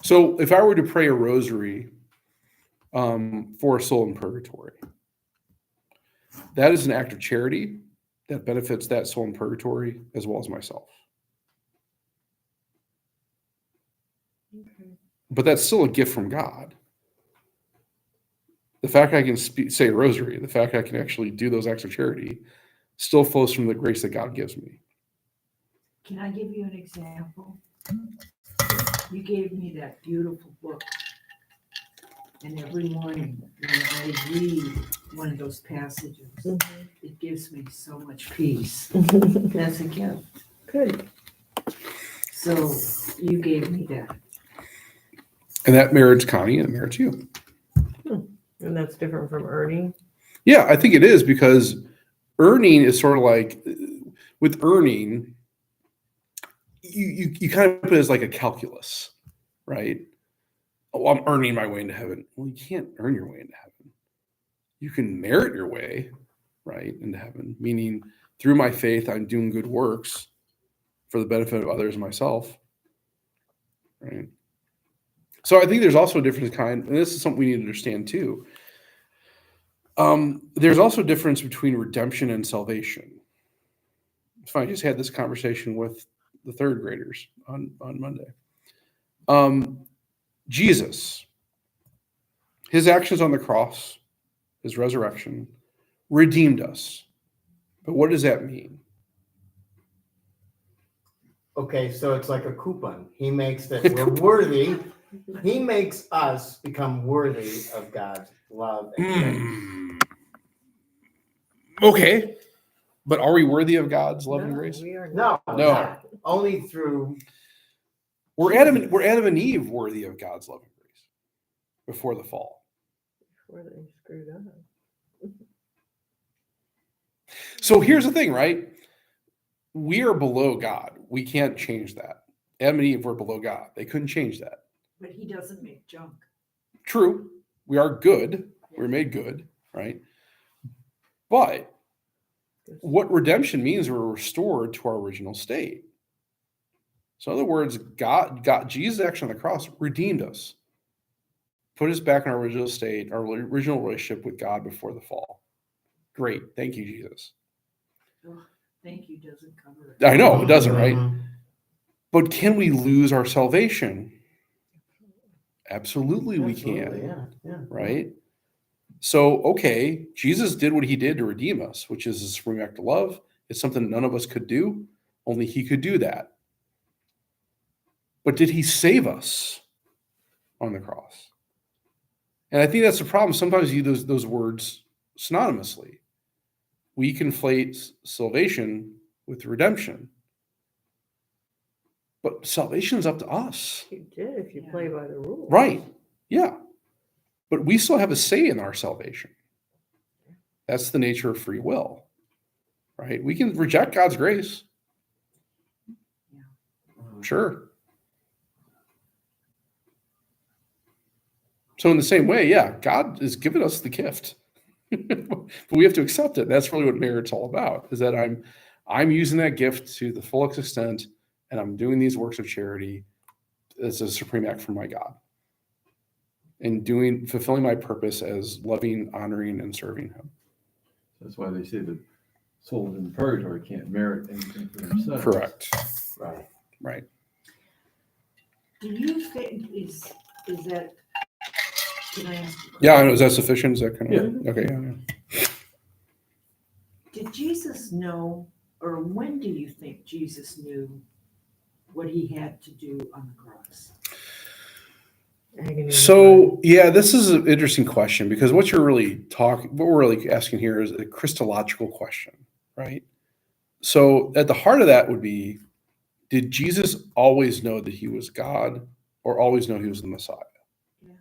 So if I were to pray a rosary for a soul in purgatory, that is an act of charity that benefits that soul in purgatory as well as myself. Okay. But that's still a gift from God. The fact I can say a rosary, the fact I can actually do those acts of charity still flows from the grace that God gives me. Can I give you an example? You gave me that beautiful book. And every morning when I read one of those passages, it gives me so much peace. That's a gift. Good. So you gave me that. And that merits Connie and it merits you. And that's different from earning. Yeah, I think it is, because earning is sort of like, with earning, you kind of put it as like a calculus, right? Oh, I'm earning my way into heaven. Well, you can't earn your way into heaven. You can merit your way, right, into heaven, meaning through my faith, I'm doing good works for the benefit of others and myself, right? So I think there's also a difference and this is something we need to understand too. There's also a difference between redemption and salvation. It's funny, I just had this conversation with the third graders on Monday. Jesus, his actions on the cross, his resurrection, redeemed us. But what does that mean? Okay, so it's like a coupon. He makes that we're worthy. He makes us become worthy of God's love and grace. Okay. But are we worthy of God's love and No, grace? we are No, not. No. not. Only through We're Adam and Eve worthy of God's love and grace before the fall. Before they screwed up. So here's the thing, right? We are below God. We can't change that. Adam and Eve were below God. They couldn't change that. But he doesn't make junk. True. We are good. We're made good, right? But what redemption means, we're restored to our original state. So in other words, God, Jesus' action on the cross redeemed us, put us back in our original state, our original relationship with God before the fall. Great. Thank you, Jesus. Oh, thank you doesn't cover it. I know it doesn't, right? Mhm. But can we lose our salvation? Absolutely, we Absolutely, can, yeah. right? So, okay, Jesus did what he did to redeem us, which is a supreme act of love. It's something none of us could do. Only he could do that. But did he save us on the cross? And I think that's the problem. Sometimes you use those words synonymously. We conflate salvation with redemption. But salvation is up to us. You did if you play by the rules. Right. Yeah. But we still have a say in our salvation. That's the nature of free will, right? We can reject God's grace. Sure. So in the same way, yeah, God has given us the gift, but we have to accept it. That's really what merit's all about. Is that I'm using that gift to the fullest extent, and I'm doing these works of charity as a supreme act from my God, and fulfilling my purpose as loving, honoring, and serving Him. That's why they say that souls in purgatory can't merit anything for themselves. Correct. Right. Right. Do you think is that? Can I ask? Yeah. I know. Is that sufficient? Is that kind of okay? Yeah. Did Jesus know, or when do you think Jesus knew what he had to do on the cross? So yeah, this is an interesting question because what we're really asking here is a Christological question, right? So at the heart of that would be, did Jesus always know that he was God or always know he was the Messiah? Yeah.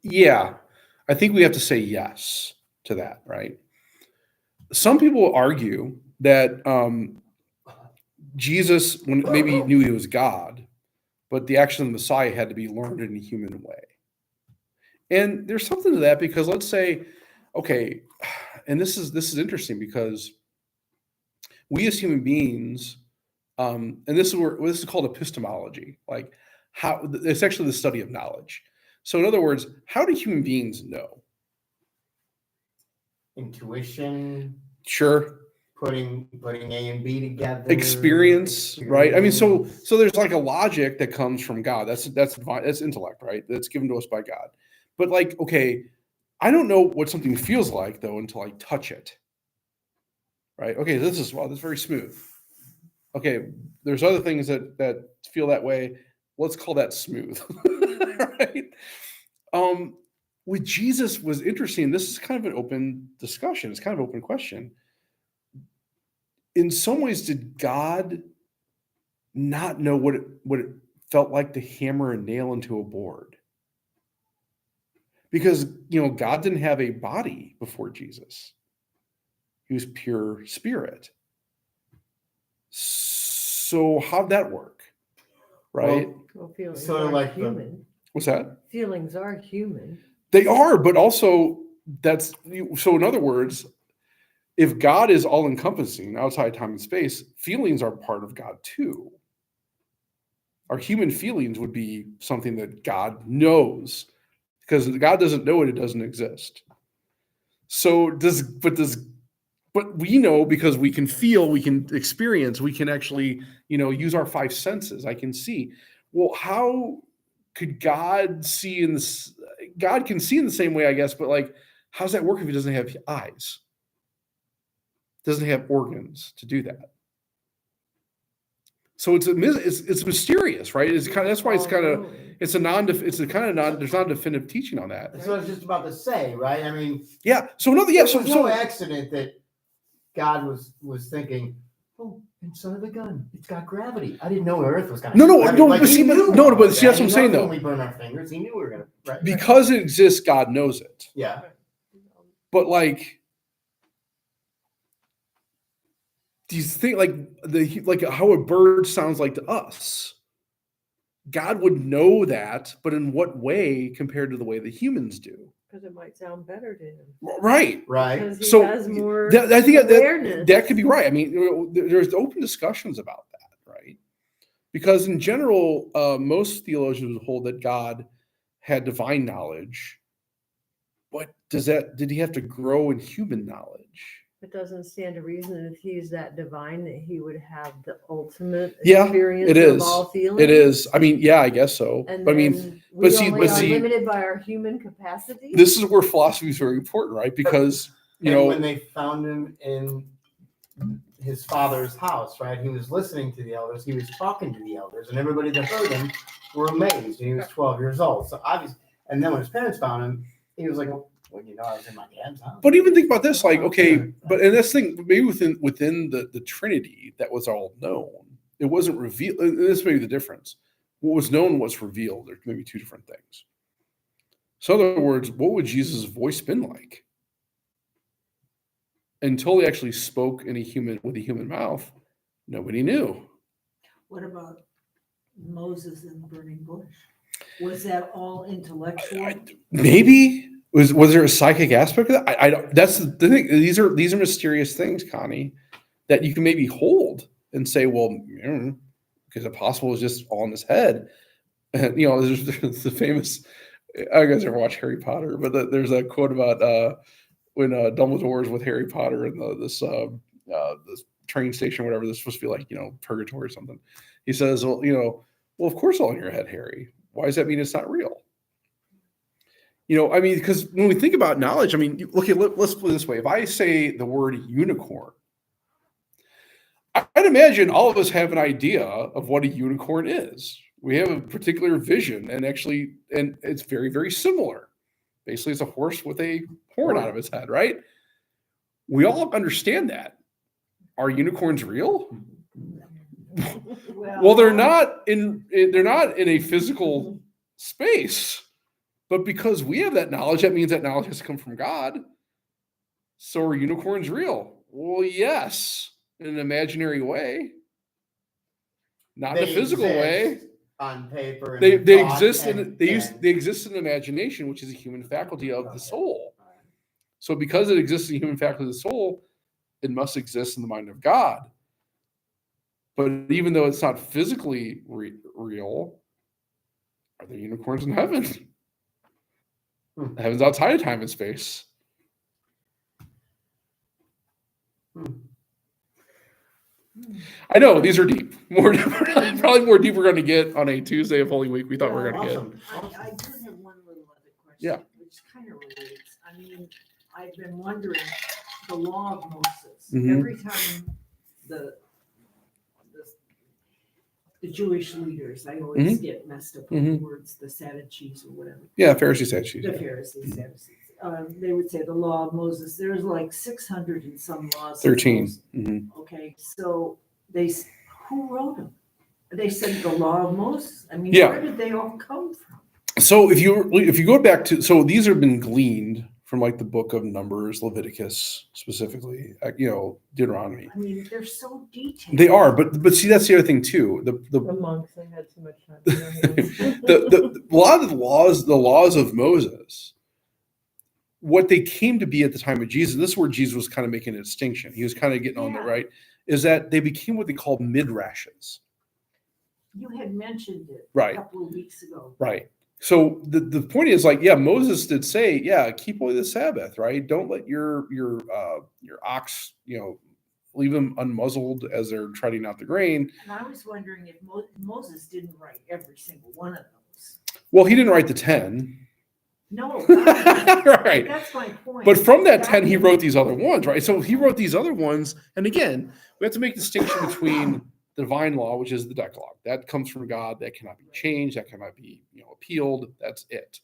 Yeah, I think we have to say yes to that, right? Some people argue that Jesus maybe knew he was God, but the action of the Messiah had to be learned in a human way. And there's something to that because let's say, okay, and this is interesting because we as human beings, and this is called epistemology, like how it's actually the study of knowledge. So in other words, how do human beings know? Intuition, Sure. putting A and B together. Experience, right? I mean, so there's like a logic that comes from God. That's divine, that's intellect, right? That's given to us by God. But like, okay, I don't know what something feels like though until I touch it. Right? Okay, this is very smooth. Okay, there's other things that feel that way. Let's call that smooth. Right? With Jesus was interesting. This is kind of an open discussion. It's kind of an open question. In some ways, did God not know what it felt like to hammer a nail into a board? Because God didn't have a body before Jesus. He was pure spirit. So how'd that work? Right? Well, feelings Sort of are like human. What's that? Feelings are human. They are, but also so in other words, if God is all encompassing outside time and space, feelings are part of God too. Our human feelings would be something that God knows, because God doesn't know it doesn't exist. So but we know because we can feel, we can experience, we can actually, use our five senses. I can see. Well, how could God see in this? God can see in the same way, I guess, but like, how does that work if he doesn't have eyes? Doesn't have organs to do that. So it's mysterious, right? It's kind of, that's why it's kind of, there's not definitive teaching on that. That's what I was just about to say, right? I mean, Yeah. So it was no accident that God was thinking, oh, and son of a gun, it's got gravity. I didn't know Earth was going to. But see, that's what I'm saying though. When we burn our fingers, he knew we were going to. Right? Because it exists, God knows it. Yeah. But like, do you think like how a bird sounds like to us? God would know that, but in what way compared to the way the humans do? Because it might sound better to him. Right. Because he So has more I think awareness. that could be right. I mean, there's open discussions about that, right? Because in general, most theologians hold that God had divine knowledge, but did he have to grow in human knowledge? It doesn't stand to reason if he's that divine that he would have the ultimate Yeah, experience it of is. all feelings. It is. I mean, yeah, I guess so. And I mean, then we see- only but are see- limited by our human capacity. this is where philosophy is very important, right? Because And when they found him in his father's house, right, he was listening to the elders. He was talking to the elders, and everybody that heard him were amazed. And he was 12 years old. So obviously, and then when his parents found him, he was like, well, I was in my dad's house. But even think about this, like, okay, but and this thing, maybe within the Trinity, that was all known. It wasn't revealed. This may be the difference. What was known was revealed. There's maybe two different things. So, in other words, what would Jesus' voice been like? Until he actually spoke with a human mouth, nobody knew. What about Moses and the burning bush? Was that all intellectual? Maybe was there a psychic aspect of that? I don't. That's the thing. These are mysterious things, Connie, that you can maybe hold and say, well, because it possible is just all in his head. And, there's the famous. I guys ever watch Harry Potter? But there's a quote about when Dumbledore is with Harry Potter in this train station, whatever. This is supposed to be like purgatory or something. He says, well, of course, all in your head, Harry. Why does that mean it's not real? Because when we think about knowledge, let's put it this way. If I say the word unicorn, I'd imagine all of us have an idea of what a unicorn is. We have a particular vision, and it's very, very similar. Basically, it's a horse with a horn out of its head, right? We all understand that. Are unicorns real? Well, they're not in a physical space, but because we have that knowledge, that means that knowledge has to come from God. So are unicorns real? Well, yes, in an imaginary way, not in a physical way. On paper, and They thought exist and- they exist in imagination, which is a human faculty of the soul. So because it exists in the human faculty of the soul, it must exist in the mind of God. But even though it's not physically real, are there unicorns in heaven? Heaven's outside of time and space. I know these are deep. Probably more deep we're going to get on a Tuesday of Holy Week. We thought we were going to get. Awesome. I do have one little other question. Yeah. Which kind of relates. I've been wondering, the law of Moses. Mhm. Every time the Jewish leaders, I always get messed up with the words, the Sadducees or whatever. Yeah, Pharisees, Sadducees. The Pharisees, Sadducees. They would say the law of Moses. There's like 600 and some laws. of 13. Moses. Mhm. Okay, so who wrote them? They said the law of Moses. Yeah. Where did they all come from? So if you go back to, so these have been gleaned from like the book of Numbers, Leviticus specifically, Deuteronomy. They're so detailed. They are, but see, that's the other thing too. The monks, they had too much time. A lot of the laws of Moses, what they came to be at the time of Jesus, this is where Jesus was kind of making a distinction. He was kind of getting on the right, is that they became what they call midrashes. You had mentioned it Right. a couple of weeks ago. Right. So the point is like, yeah, Moses did say, yeah, keep holy the Sabbath, right? Don't let your ox, leave them unmuzzled as they're treading out the grain. And I was wondering if Moses didn't write every single one of those. Well, he didn't write the 10. No, Right. that's my point. But from that 10, he wrote these other ones, right? So he wrote these other ones. And again, we have to make a distinction between the divine law, which is the Decalogue. That comes from God. That cannot be changed. That cannot be appealed. That's it.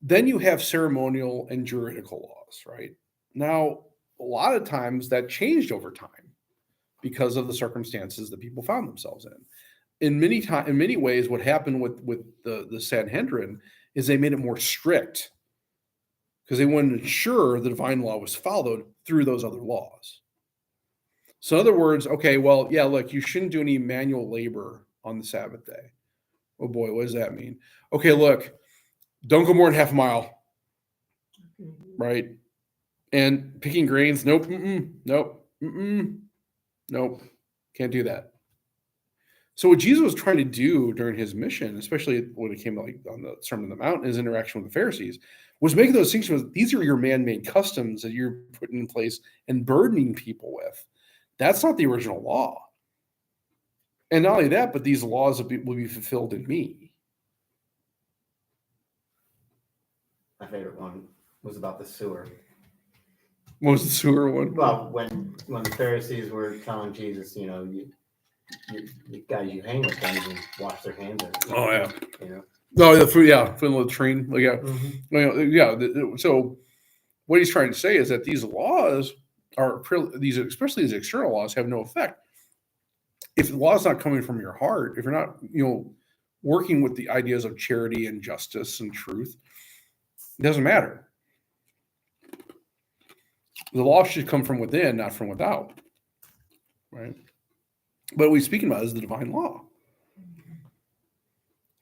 Then you have ceremonial and juridical laws, right? Now, a lot of times that changed over time because of the circumstances that people found themselves in. In many ways, what happened with the Sanhedrin is they made it more strict because they wanted to ensure the divine law was followed through those other laws. So in other words, okay, well, yeah, look, you shouldn't do any manual labor on the Sabbath day. Oh boy, what does that mean? Okay, look, don't go more than half a mile, right? And picking grains, nope, nope, can't do that. So what Jesus was trying to do during his mission, especially when it came to like on the Sermon on the Mount, his interaction with the Pharisees, was making those distinctions. These are your man-made customs that you're putting in place and burdening people with. That's not the original law. And not only that, but these laws will be fulfilled in me. My favorite one was about the sewer. What was the sewer one? Well, when the Pharisees were telling Jesus, you guys you hang with them and wash their hands. Oh, yeah. No, the food, yeah, from the latrine. Like, yeah. So what he's trying to say is that these laws especially these external laws, have no effect. If the law is not coming from your heart, if you're not, working with the ideas of charity and justice and truth, it doesn't matter. The law should come from within, not from without. Right? But what we're speaking about is the divine law.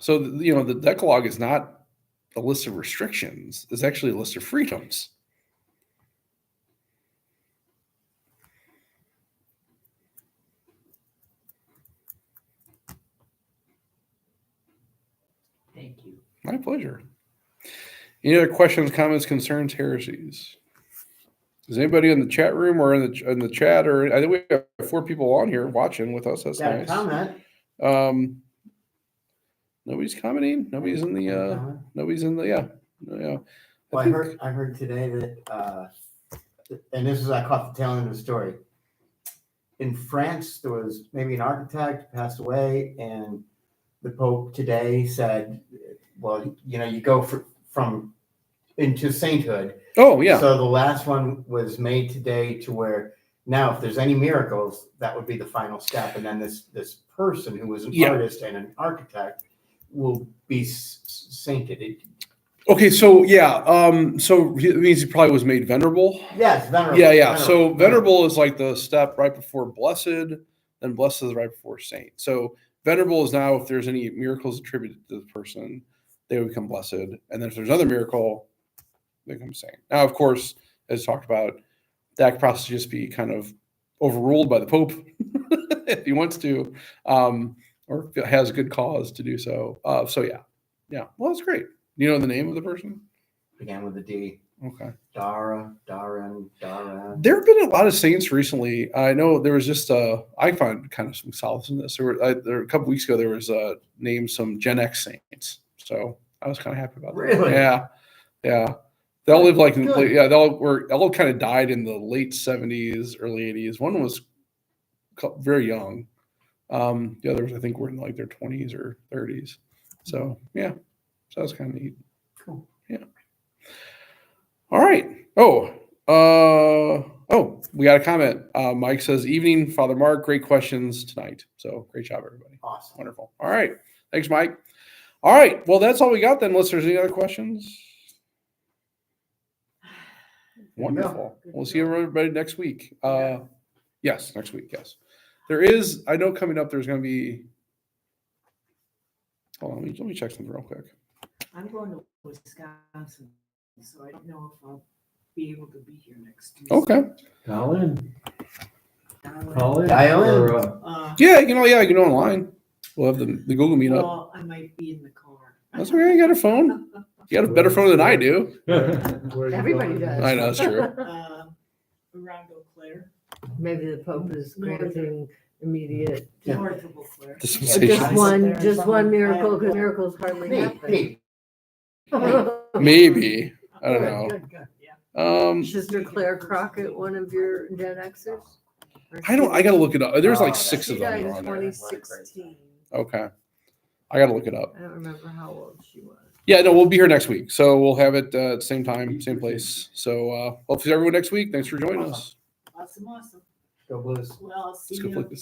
So, the Decalogue is not a list of restrictions. It's actually a list of freedoms. Thank you. My pleasure. Any other questions, comments, concerns, heresies? Is anybody in the chat room or in the chat, or I think we have 4 people on here watching with us. That's Got a nice. comment? Nobody's commenting. Nobody's in the yeah. Well, I heard today that, and this is, I caught the tail end of the story. In France, there was maybe an architect passed away, and the Pope today said, well, you go from into sainthood. Oh yeah. So the last one was made today to where now if there's any miracles, that would be the final step. And then this person who was an artist and an architect will be sainted. Okay, so yeah, so it means he probably was made venerable. Yes, venerable. Yeah. Venerable. So venerable is like the step right before blessed, then blessed is right before saint. So venerable is now if there's any miracles attributed to the person, they would become blessed, and then if there's another miracle, they become saint. Now, of course, as talked about, that process just be kind of overruled by the Pope if he wants to, or if it has good cause to do so. So yeah. Well, that's great. You know the name of the person? Began with a D. Okay. Dara. There have been a lot of saints recently. I know there was just I find kind of some solace in this. There a couple weeks ago there was named some Gen X saints, so I was kind of happy about that. Really? Yeah. They all live like Good. they all kind of died in the late 70s, early 80s. One was very young. The others I think were in like their 20s or 30s. So yeah, so that's kind of neat. Cool. Yeah. All right. We got a comment. Mike says, "Evening, Father Mark. Great questions tonight. So great job, everybody. Awesome. Wonderful. All right. Thanks, Mike. All right. Well, that's all we got then. Unless there's any other questions. Wonderful. We'll see everybody next week. Yes, next week. Yes, there is. I know coming up. There's going to be. Hold on. Let me check something real quick. I'm going to Wisconsin, so I don't know if I'll be able to be here next Tuesday. Okay. Call in. Dial in. Dial in. Or, Yeah, you can go online. We'll have the Google Meetup. Well, I might be in the car. That's okay. You got a phone. You got a better phone than I do. Everybody does. I know, that's true. Around Eau Claire, Maybe the Pope is granting immediate. Yeah. north of Eau Claire. Dispensation. Just one miracle, because miracles hardly happen. Maybe. I don't know. Good, yeah. Sister Claire Crockett, one of your Gen Xers? I gotta look it up. There's like Oh, 6 She of died them in on there. 2016. Okay. I gotta look it up. I don't remember how old she was. Yeah, no, we'll be here next week. So we'll have it at the same time, same place. So hopefully everyone next week. Thanks for joining us. Awesome. Go Blues. Well, I'll see Let's go you flip this.